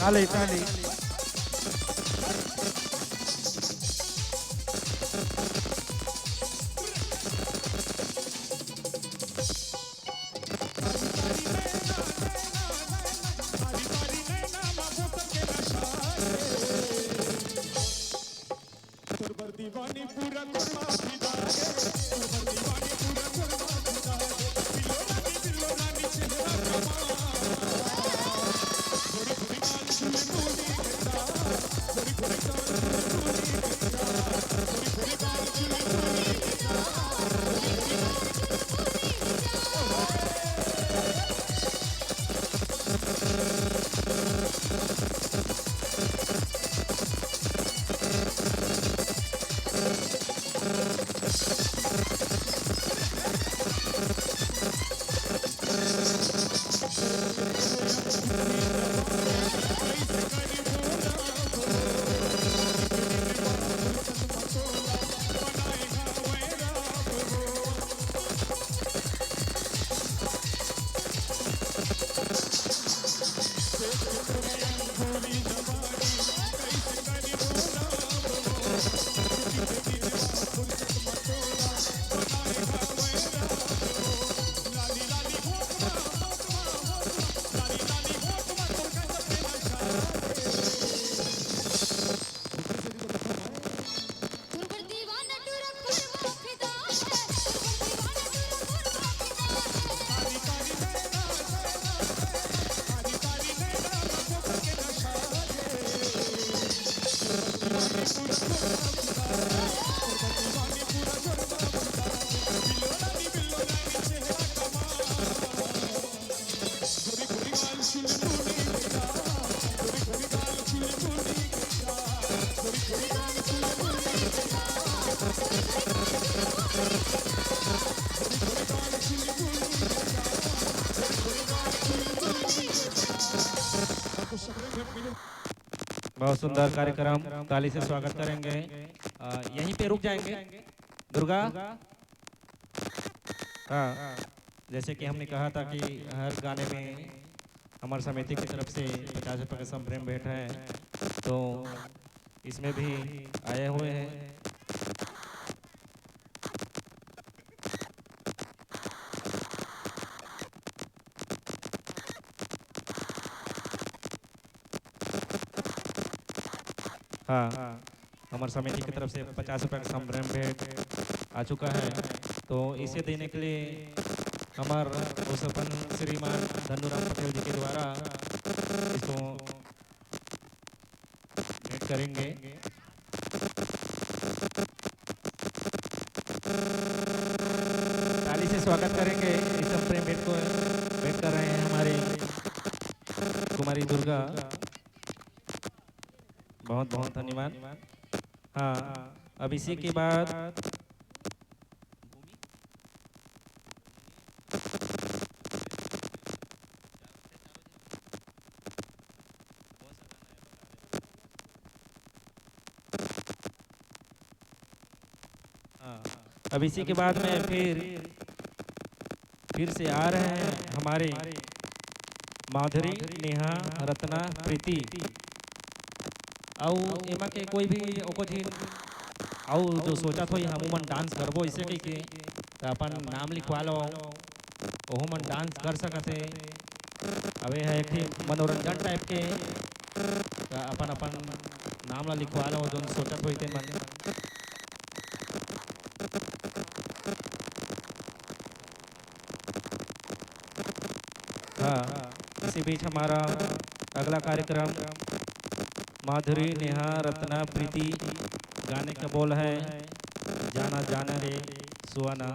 ताली ताली। दीवानी पूरा कुर्मा फिदा है, दीवानी पूरा कुर्मा फिदा है, बिल्लो रानी चेहरा कमाल, थोड़ी थोड़ी गाल चुले मूली गट्टा, थोड़ी थोड़ी गाल चुले मूली गट्टा, थोड़ी थोड़ी गाल चुले मूली गट्टा, बहुत सुंदर कार्यक्रम, ताली से स्वागत करेंगे। यहीं पे रुक जाएंगे दुर्गा। हाँ, जैसे कि हमने कहा था कि हर गाने में हमारे समिति की तरफ से 50 रुपये का संप्रेम भेंट है, तो इसमें भी आए हुए हैं। हाँ, हमारे समिति की तरफ से 50 रुपये का संप्रेम भेंट आ चुका है, तो इसे देने के लिए हमारे सरपंच श्रीमान धनुराम पटेल जी के द्वारा इसको भेंट करेंगे। ताली से स्वागत करेंगे। इस संप्रेम भेंट को भेंट कर रहे हैं हमारी कुमारी दुर्गा। बहुत बहुत धन्यवाद। हाँ, अब इसी के बाद में फिर से आ रहे हैं हमारे माधुरी, नेहा, रत्ना, प्रीति और एमा के कोई भी और जो सोचा थो हम मन डांस करबो इसे कही के तो अपन नाम लिखवा लो, ओहो मन डांस कर सकते। अबे है एक मनोरंजन टाइप के तो अपन अपन नाम ला लिखवा लो जो सोचा थो इते मन। हाँ, इसी बीच हमारा अगला कार्यक्रम माधुरी, नेहा, रत्ना, प्रीति गाने का बोल है जाना जाना रे सुहाना।